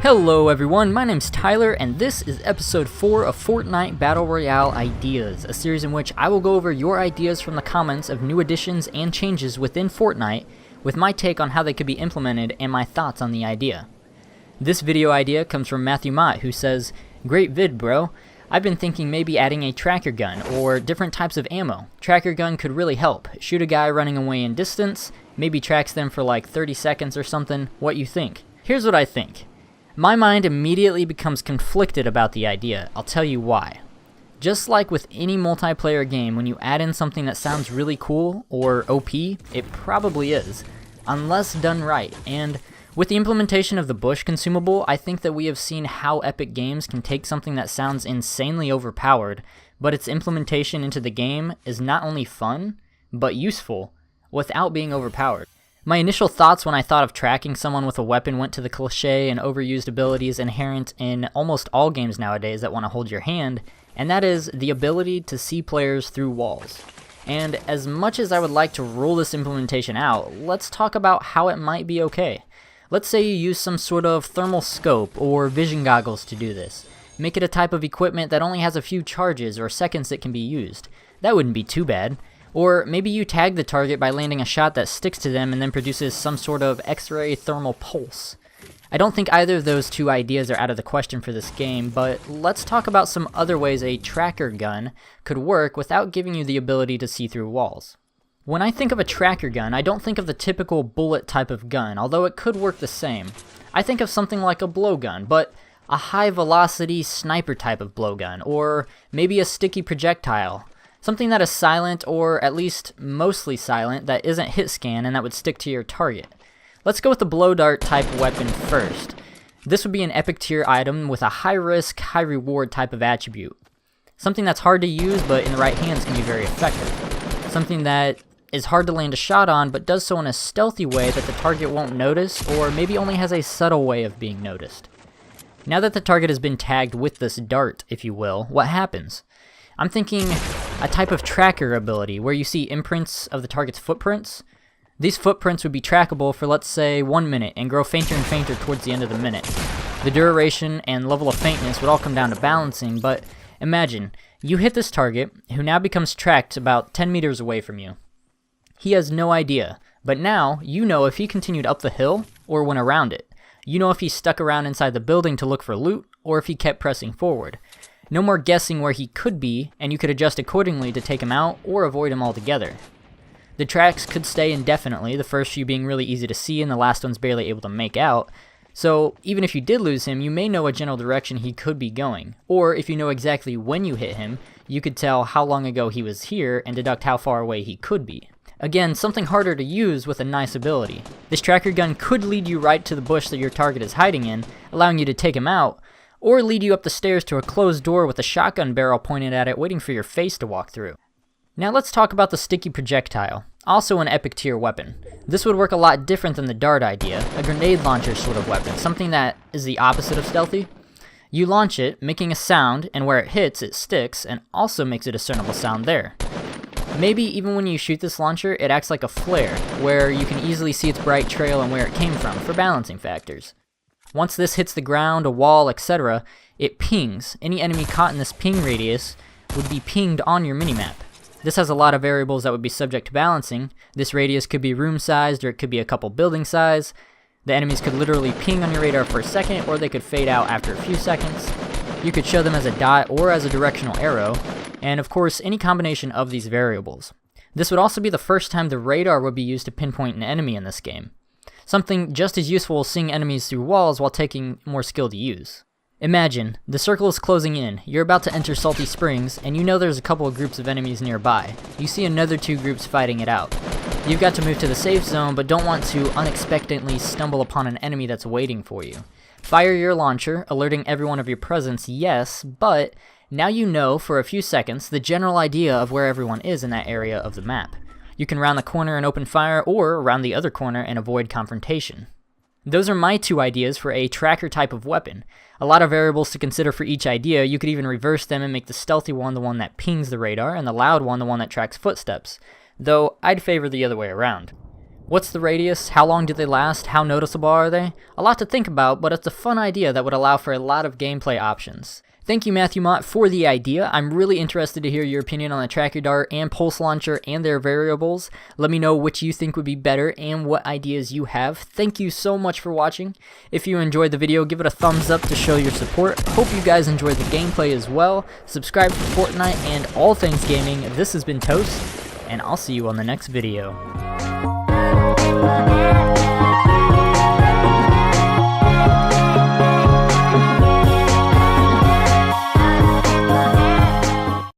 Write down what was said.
Hello everyone, my name's Tyler, and this is episode 4 of Fortnite Battle Royale Ideas, a series in which I will go over your ideas from the comments of new additions and changes within Fortnite, with my take on how they could be implemented and my thoughts on the idea. This video idea comes from Matthew Mott, who says, "Great vid, bro. I've been thinking maybe adding a tracker gun, or different types of ammo. Tracker gun could really help. Shoot a guy running away in distance, maybe tracks them for like 30 seconds or something. What you think?" Here's what I think. My mind immediately becomes conflicted about the idea. I'll tell you why. Just like with any multiplayer game, when you add in something that sounds really cool, or OP, it probably is, unless done right. And with the implementation of the bush consumable, I think that we have seen how Epic Games can take something that sounds insanely overpowered, but its implementation into the game is not only fun, but useful, without being overpowered. My initial thoughts when I thought of tracking someone with a weapon went to the cliché and overused abilities inherent in almost all games nowadays that want to hold your hand, and that is the ability to see players through walls. And as much as I would like to roll this implementation out, let's talk about how it might be okay. Let's say you use some sort of thermal scope or vision goggles to do this. Make it a type of equipment that only has a few charges or seconds it can be used. That wouldn't be too bad. Or maybe you tag the target by landing a shot that sticks to them and then produces some sort of X-ray thermal pulse. I don't think either of those two ideas are out of the question for this game, but let's talk about some other ways a tracker gun could work without giving you the ability to see through walls. When I think of a tracker gun, I don't think of the typical bullet type of gun, although it could work the same. I think of something like a blowgun, but a high-velocity sniper type of blowgun, or maybe a sticky projectile. Something that is silent, or at least mostly silent, that isn't hit scan and that would stick to your target. Let's go with the blow dart type weapon first. This would be an epic tier item with a high risk, high reward type of attribute. Something that's hard to use but in the right hands can be very effective. Something that is hard to land a shot on but does so in a stealthy way that the target won't notice, or maybe only has a subtle way of being noticed. Now that the target has been tagged with this dart, if you will, what happens? I'm thinking a type of tracker ability where you see imprints of the target's footprints. These footprints would be trackable for, let's say, 1 minute and grow fainter and fainter towards the end of the minute. The duration and level of faintness would all come down to balancing, but imagine, you hit this target, who now becomes tracked about 10 meters away from you. He has no idea, but now you know if he continued up the hill or went around it. You know if he stuck around inside the building to look for loot, or if he kept pressing forward. No more guessing where he could be, and you could adjust accordingly to take him out or avoid him altogether. The tracks could stay indefinitely, the first few being really easy to see and the last ones barely able to make out. So even if you did lose him, you may know a general direction he could be going. Or if you know exactly when you hit him, you could tell how long ago he was here and deduct how far away he could be. Again, something harder to use with a nice ability. This tracker gun could lead you right to the bush that your target is hiding in, allowing you to take him out, or lead you up the stairs to a closed door with a shotgun barrel pointed at it waiting for your face to walk through. Now let's talk about the sticky projectile, also an epic tier weapon. This would work a lot different than the dart idea, a grenade launcher sort of weapon, something that is the opposite of stealthy. You launch it, making a sound, and where it hits, it sticks, and also makes a discernible sound there. Maybe even when you shoot this launcher, it acts like a flare, where you can easily see its bright trail and where it came from, for balancing factors. Once this hits the ground, a wall, etc., it pings. Any enemy caught in this ping radius would be pinged on your minimap. This has a lot of variables that would be subject to balancing. This radius could be room sized, or it could be a couple building size. The enemies could literally ping on your radar for a second, or they could fade out after a few seconds. You could show them as a dot or as a directional arrow, and of course any combination of these variables. This would also be the first time the radar would be used to pinpoint an enemy in this game. Something just as useful as seeing enemies through walls while taking more skill to use. Imagine, the circle is closing in, you're about to enter Salty Springs, and you know there's a couple of groups of enemies nearby. You see another 2 groups fighting it out. You've got to move to the safe zone, but don't want to unexpectedly stumble upon an enemy that's waiting for you. Fire your launcher, alerting everyone of your presence, yes, but now you know for a few seconds the general idea of where everyone is in that area of the map. You can round the corner and open fire, or round the other corner and avoid confrontation. Those are my 2 ideas for a tracker type of weapon. A lot of variables to consider for each idea. You could even reverse them and make the stealthy one the one that pings the radar, and the loud one the one that tracks footsteps, though I'd favor the other way around. What's the radius? How long do they last? How noticeable are they? A lot to think about, but it's a fun idea that would allow for a lot of gameplay options. Thank you, Matthew Mott, for the idea. I'm really interested to hear your opinion on the Track Your Dart and Pulse Launcher and their variables. Let me know which you think would be better and what ideas you have. Thank you so much for watching. If you enjoyed the video, give it a thumbs up to show your support. Hope you guys enjoyed the gameplay as well. Subscribe for Fortnite and all things gaming. This has been Toast, and I'll see you on the next video.